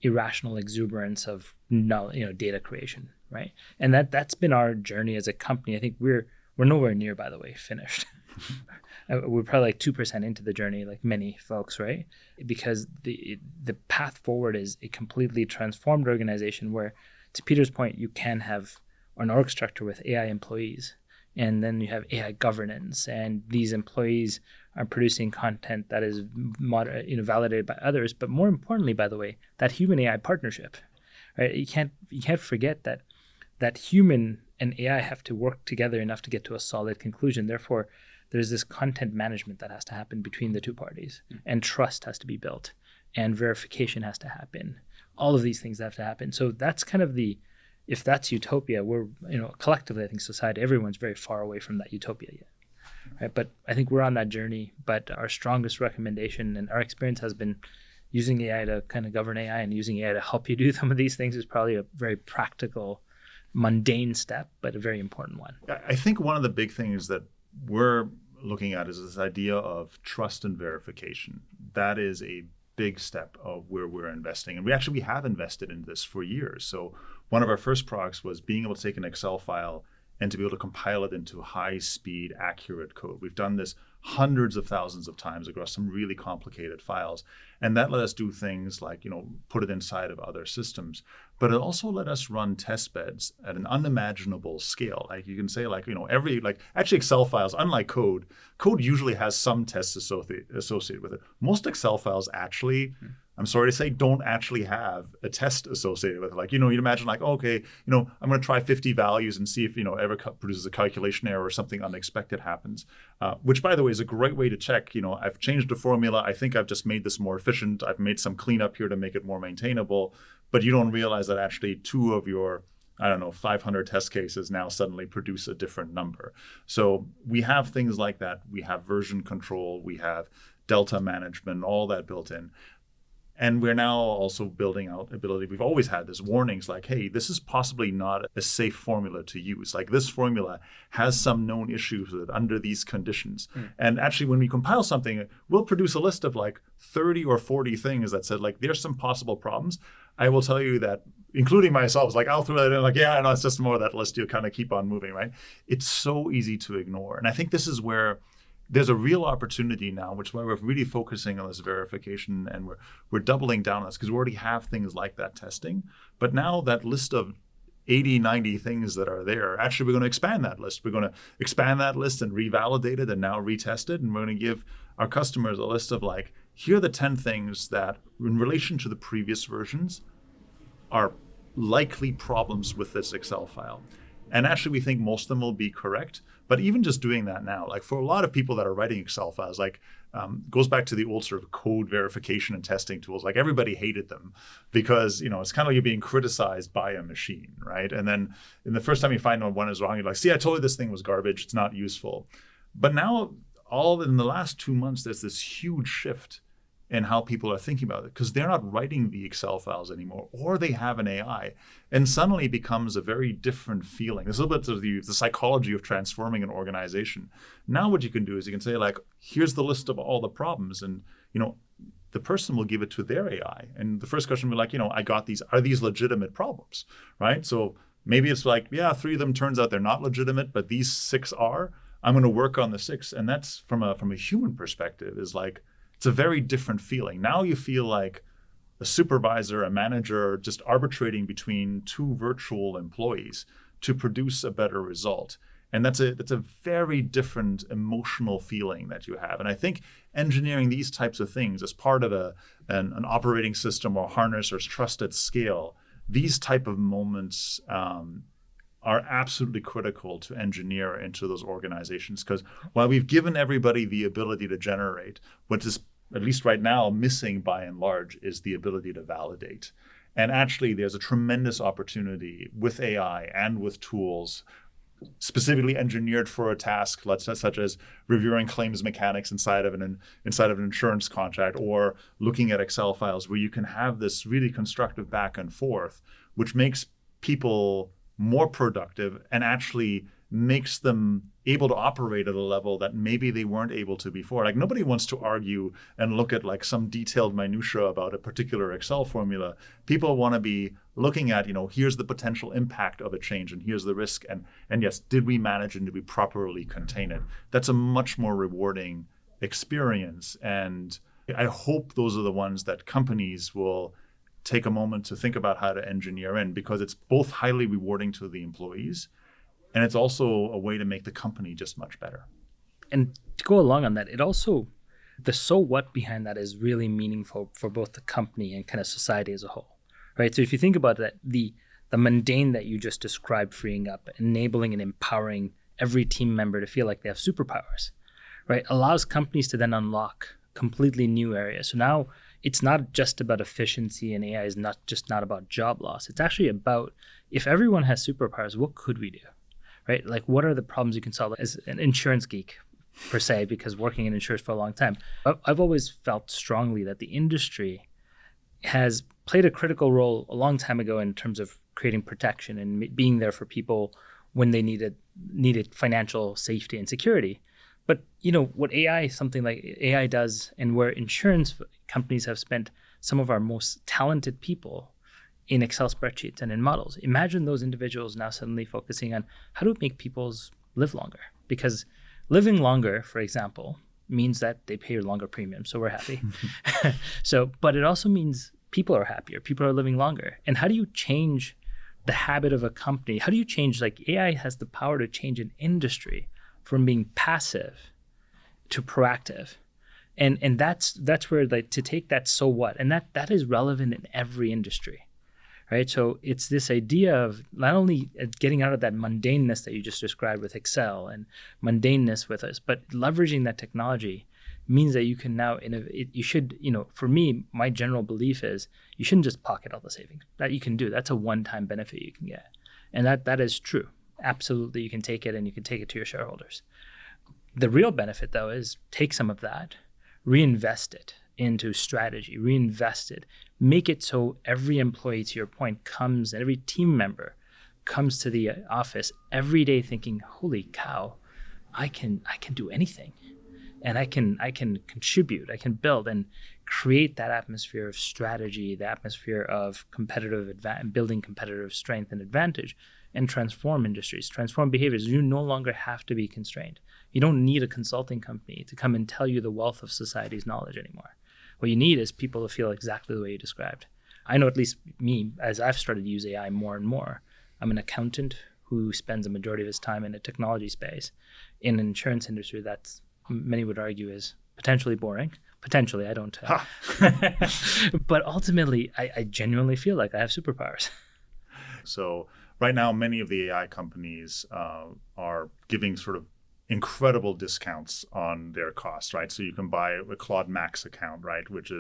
irrational exuberance of data creation, right? And that's been our journey as a company. I think we're nowhere near, by the way, finished. We're probably like 2% into the journey, like many folks, right? Because the path forward is a completely transformed organization where, to Peter's point, you can have an org structure with AI employees, and then you have AI governance, and these employees are producing content that is validated by others. But more importantly, by the way, that human AI partnership, right? You can't forget that human and AI have to work together enough to get to a solid conclusion. Therefore, there's this content management that has to happen between the two parties, and trust has to be built, and verification has to happen. All of these things have to happen. So that's kind of if that's utopia, we're, collectively, I think society, everyone's very far away from that utopia yet. Right? But I think we're on that journey. But our strongest recommendation and our experience has been using AI to kind of govern AI, and using AI to help you do some of these things is probably a very practical, mundane step, but a very important one. I think one of the big things that we're looking at is this idea of trust and verification. That is a big step of where we're investing. And we have invested in this for years. So one of our first products was being able to take an Excel file and to be able to compile it into high-speed, accurate code. We've done this hundreds of thousands of times across some really complicated files. And that let us do things like, put it inside of other systems. But it also let us run test beds at an unimaginable scale. Like you can say actually Excel files, unlike code usually has some tests associated with it. Most Excel files actually, I'm sorry to say, don't actually have a test associated with it. Like, you'd imagine like, okay, I'm going to try 50 values and see if, ever produces a calculation error or something unexpected happens, which, by the way, is a great way to check. I've changed the formula. I think I've just made this more efficient. I've made some cleanup here to make it more maintainable. But you don't realize that actually 2 of your 500 test cases now suddenly produce a different number. So we have things like that. We have version control. We have delta management, all that built in. And we're now also building out ability. We've always had this warnings like, hey, this is possibly not a safe formula to use. Like, this formula has some known issues with it under these conditions. And actually, when we compile something, we'll produce a list of like 30 or 40 things that said like, there's some possible problems. I will tell you that, including myself, is like, I'll throw that in like, yeah, I know, it's just more of that list. You kind of keep on moving, right? It's so easy to ignore. And I think this is where there's a real opportunity now, which is why we're really focusing on this verification, and we're doubling down on this because we already have things like that testing. But now that list of 80, 90 things that are there, actually, we're going to expand that list. We're going to expand that list and revalidate it and now retest it. And we're going to give our customers a list of like, here are the 10 things that in relation to the previous versions are likely problems with this Excel file. And actually, we think most of them will be correct. But even just doing that now, like for a lot of people that are writing Excel files, like goes back to the old sort of code verification and testing tools. Like, everybody hated them because, it's kind of like you're being criticized by a machine, right? And then in the first time you find one is wrong, you're like, see, I told you this thing was garbage. It's not useful. But now, all in the last 2 months, there's this huge shift in how people are thinking about it, because they're not writing the Excel files anymore, or they have an AI, and suddenly becomes a very different feeling. There's a little bit of the psychology of transforming an organization. Now what you can do is you can say like, here's the list of all the problems, and the person will give it to their AI. And the first question will be like, I got these, are these legitimate problems, right? So maybe it's like, yeah, 3 of them turns out they're not legitimate, but these 6 are. I'm going to work on the 6. And that's from a human perspective is like, it's a very different feeling. Now you feel like a supervisor, a manager, just arbitrating between 2 virtual employees to produce a better result. And that's a very different emotional feeling that you have. And I think engineering these types of things as part of an operating system or harness or trust at scale, these type of moments are absolutely critical to engineer into those organizations. Because while we've given everybody the ability to generate, what is, at least right now, missing by and large is the ability to validate. And actually, there's a tremendous opportunity with AI and with tools specifically engineered for a task such as reviewing claims mechanics inside of an insurance contract, or looking at Excel files, where you can have this really constructive back and forth, which makes people more productive and actually makes them able to operate at a level that maybe they weren't able to before. Like, nobody wants to argue and look at like some detailed minutia about a particular Excel formula. People want to be looking at, here's the potential impact of a change, and here's the risk, and yes, did we manage and did we properly contain it? That's a much more rewarding experience. And I hope those are the ones that companies will take a moment to think about how to engineer in, because it's both highly rewarding to the employees, and it's also a way to make the company just much better. And to go along on that, it also, the so what behind that is really meaningful for both the company and kind of society as a whole, right? So if you think about that, the mundane that you just described freeing up, enabling and empowering every team member to feel like they have superpowers, right, allows companies to then unlock completely new areas. So now it's not just about efficiency, and AI is not about job loss. It's actually about, if everyone has superpowers, what could we do, right? Like, what are the problems you can solve? As an insurance geek, per se, because working in insurance for a long time, I've always felt strongly that the industry has played a critical role a long time ago in terms of creating protection and being there for people when they needed financial safety and security. But what something like AI does, and where insurance companies have spent some of our most talented people, in Excel spreadsheets and in models. Imagine those individuals now suddenly focusing on how to make people's live longer. Because living longer, for example, means that they pay longer premiums, so we're happy. But it also means people are happier, people are living longer. And how do you change the habit of a company? How do you change, like AI has the power to change an industry from being passive to proactive. And that's where, like, to take that so what, and that is relevant in every industry, right? So it's this idea of not only getting out of that mundaneness that you just described with Excel and mundaneness with us, but leveraging that technology means that you can now innovate. You should, for me, my general belief is you shouldn't just pocket all the savings. That you can do. That's a one-time benefit you can get. And that is true. Absolutely, you can take it and you can take it to your shareholders. The real benefit, though, is take some of that, reinvest it into strategy, reinvest it, make it so every employee, to your point, comes, every team member comes to the office every day thinking, holy cow, I can do anything. And I can contribute, I can build and create that atmosphere of strategy, the atmosphere of building competitive strength and advantage, and transform industries, transform behaviors. You no longer have to be constrained. You don't need a consulting company to come and tell you the wealth of society's knowledge anymore. What you need is people to feel exactly the way you described. I know, at least me, as I've started to use AI more and more, I'm an accountant who spends a majority of his time in a technology space in an insurance industry that's, many would argue, is potentially boring. Potentially, I don't. But ultimately, I genuinely feel like I have superpowers. So right now, many of the AI companies are giving sort of incredible discounts on their costs, right? So you can buy a Claude Max account, right, which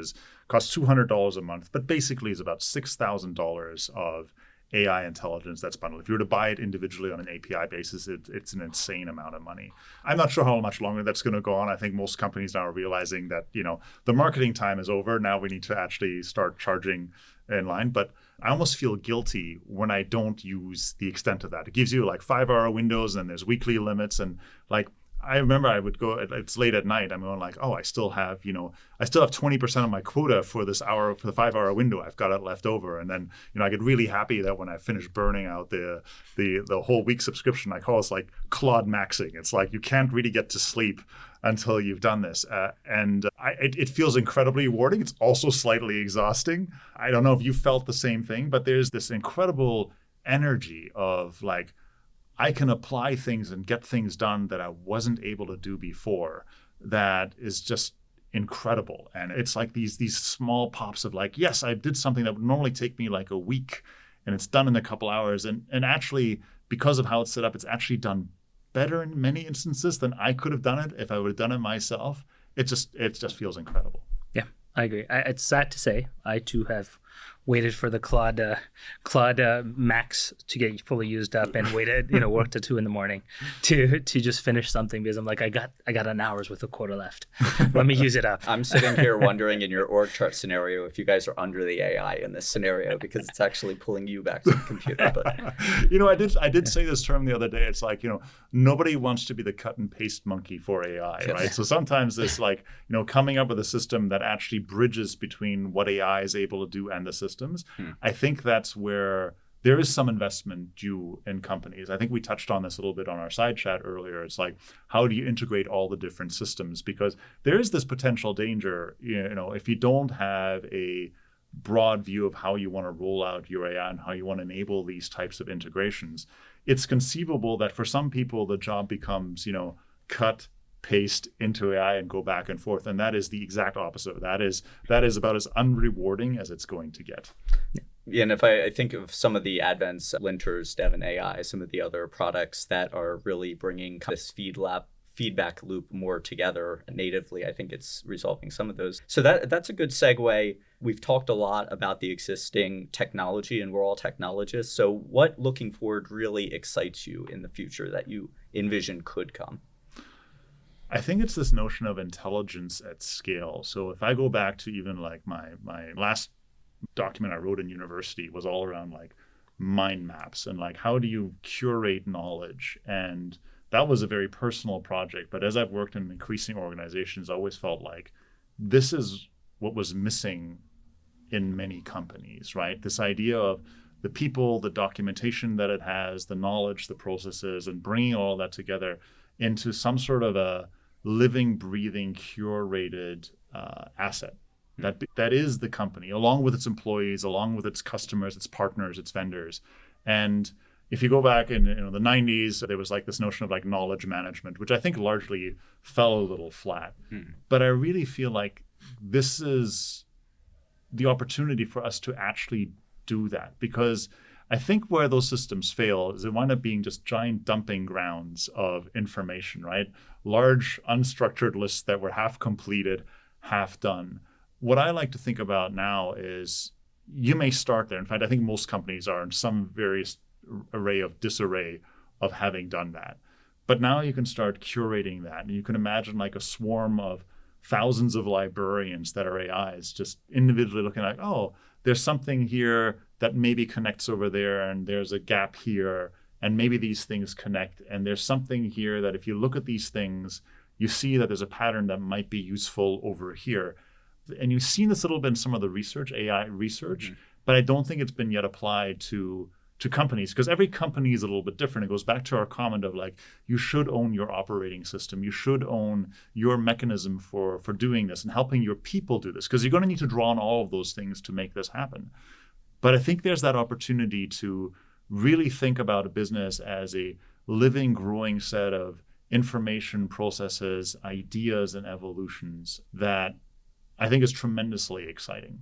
costs $200 a month, but basically is about $6,000 of AI intelligence that's bundled. If you were to buy it individually on an API basis, it's an insane amount of money. I'm not sure how much longer that's going to go on. I think most companies now are realizing that, the marketing time is over. Now we need to actually start charging in line. But I almost feel guilty when I don't use the extent of that. It gives you like 5-hour windows and there's weekly limits. And like, I remember I would go, it's late at night. I'm going like, oh, I still have 20% of my quota for this hour, for the 5-hour window. I've got it left over. And then, I get really happy that when I finish burning out the whole week subscription, I call this like Claude Maxing. It's like, you can't really get to sleep until you've done this. It feels incredibly rewarding. It's also slightly exhausting. I don't know if you felt the same thing, but there's this incredible energy of like, I can apply things and get things done that I wasn't able to do before. That is just incredible. And it's like these small pops of like, yes, I did something that would normally take me like a week and it's done in a couple hours. And actually, because of how it's set up, it's actually done better in many instances than I could have done it if I would have done it myself. It just feels incredible. Yeah, I agree. It's sad to say, I too have waited for the Claude Max to get fully used up and waited, worked till 2 a.m. to just finish something because I'm like, I got an hour's worth of quota left. Let me use it up. I'm sitting here wondering in your org chart scenario if you guys are under the AI in this scenario because it's actually pulling you back to the computer. But I did say this term the other day. It's like, nobody wants to be the cut and paste monkey for AI, Yes. right? So sometimes this like, coming up with a system that actually bridges between what AI is able to do and the systems. I think that's where there is some investment due in companies. I think we touched on this a little bit on our side chat earlier. It's like, how do you integrate all the different systems? Because there is this potential danger, if you don't have a broad view of how you want to roll out your AI and how you want to enable these types of integrations, it's conceivable that for some people, the job becomes, cut, paste into AI and go back and forth. And that is the exact opposite. That is about as unrewarding as it's going to get. Yeah, and if I think of some of the advents, Linters, Dev, and AI, some of the other products that are really bringing this feedback loop more together natively, I think it's resolving some of those. So that's a good segue. We've talked a lot about the existing technology, and we're all technologists. So what, looking forward, really excites you in the future that you envision could come? I think it's this notion of intelligence at scale. So if I go back to even like my last document I wrote in university was all around like mind maps and like, how do you curate knowledge? And that was a very personal project. But as I've worked in increasing organizations, I always felt like this is what was missing in many companies, right? This idea of the people, the documentation that it has, the knowledge, the processes, and bringing all that together into some sort of a living, breathing, curated asset. That is the company, along with its employees, along with its customers, its partners, its vendors. And if you go back in the 90s, there was like this notion of like knowledge management, which I think largely fell a little flat. But I really feel like this is the opportunity for us to actually do that, because I think where those systems fail is they wind up being just giant dumping grounds of information, right? Large unstructured lists that were half completed, half done. What I like to think about now is you may start there. In fact, I think most companies are in some various array of disarray of having done that. But now you can start curating that. And you can imagine like a swarm of thousands of librarians that are AIs just individually looking like, oh, there's something here that maybe connects over there, and there's a gap here, and maybe these things connect. And there's something here that if you look at these things, you see that there's a pattern that might be useful over here. And you've seen this a little bit in some of the research, AI research, but I don't think it's been yet applied to companies, because every company is a little bit different. It goes back to our comment of like, you should own your operating system. You should own your mechanism for doing this and helping your people do this, because you're going to need to draw on all of those things to make this happen. But I think there's that opportunity to really think about a business as a living, growing set of information, processes, ideas, and evolutions that I think is tremendously exciting.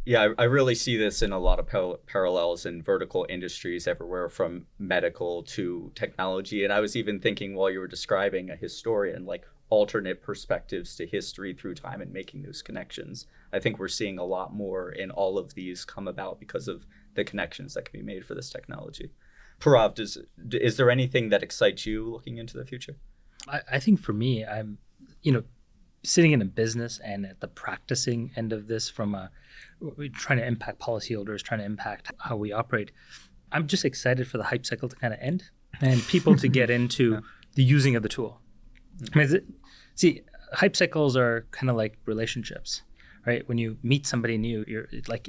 Yeah, I really see this in a lot of parallels in vertical industries everywhere from medical to technology. And I was even thinking while you were describing a historian, like alternate perspectives to history through time and making those connections. I think we're seeing a lot more in all of these come about because of the connections that can be made for this technology. Parav, is there anything that excites you looking into the future? I think for me, I'm, sitting in a business and at the practicing end of this trying to impact policyholders, trying to impact how we operate. I'm just excited for the hype cycle to kind of end and people to get into the using of the tool. I mean, hype cycles are kind of like relationships, right? When you meet somebody new,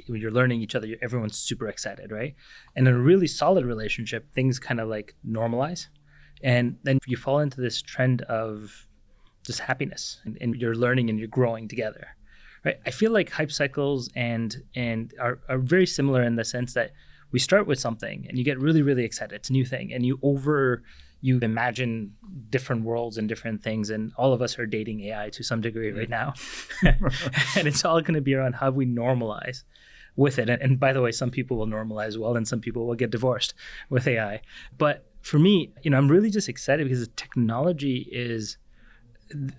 when you're learning each other, everyone's super excited, right? And in a really solid relationship, things kind of like normalize. And then you fall into this trend of just happiness and you're learning and you're growing together, right? I feel like hype cycles and are very similar in the sense that we start with something and you get really, really excited. It's a new thing. And you imagine different worlds and different things. And all of us are dating AI to some degree right now. And it's all going to be around how we normalize with it. And by the way, some people will normalize well and some people will get divorced with AI. But for me, I'm really just excited because the technology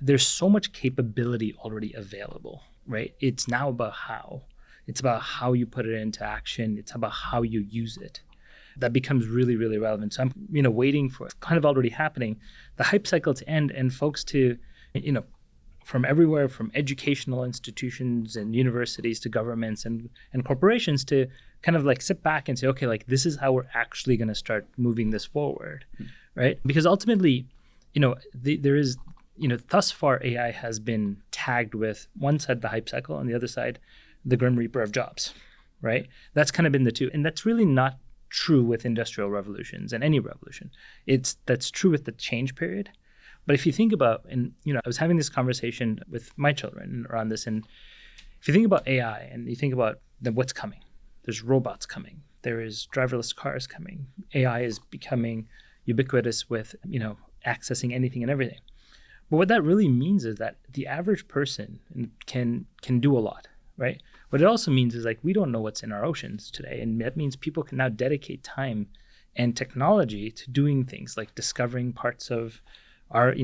there's so much capability already available, right? It's now about how. It's about how you put it into action. It's about how you use it. That becomes really, really relevant. So I'm, waiting for kind of already happening, the hype cycle to end and folks to, from everywhere, from educational institutions and universities to governments and corporations to kind of like sit back and say, okay, like this is how we're actually going to start moving this forward, right? Because ultimately, there is, thus far AI has been tagged with one side the hype cycle and the other side the grim reaper of jobs, right? That's kind of been the two. And that's really not true with industrial revolutions and any revolution. That's true with the change period. But if you think about, I was having this conversation with my children around this, and if you think about AI and you think about what's coming, there's robots coming, there is driverless cars coming, AI is becoming ubiquitous with, accessing anything and everything. But what that really means is that the average person can do a lot, right? What it also means is like we don't know what's in our oceans today. And that means people can now dedicate time and technology to doing things like discovering parts of our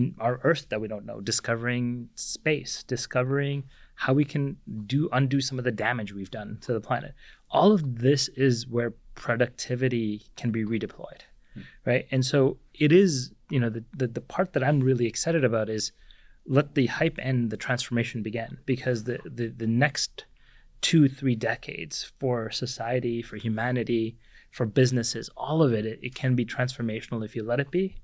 Earth that we don't know, discovering space, discovering how we can undo some of the damage we've done to the planet. All of this is where productivity can be redeployed, right? And so it is, the part that I'm really excited about is let the hype end, the transformation begin, because the next 2-3 decades for society, for humanity, for businesses, all of it can be transformational if you let it be.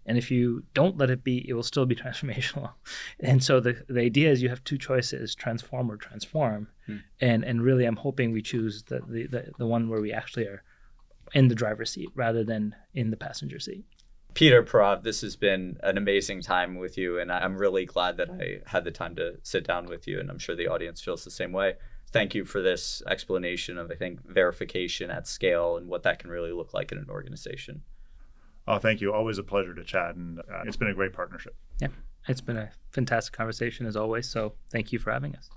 And if you don't let it be, it will still be transformational. And so the idea is you have two choices, transform or transform. And really, I'm hoping we choose the one where we actually are in the driver's seat rather than in the passenger seat. Peter, Parav, this has been an amazing time with you, and I'm really glad that I had the time to sit down with you, and I'm sure the audience feels the same way. Thank you for this explanation of, I think, verification at scale and what that can really look like in an organization. Oh, thank you. Always a pleasure to chat, and it's been a great partnership. Yeah, it's been a fantastic conversation as always, so thank you for having us.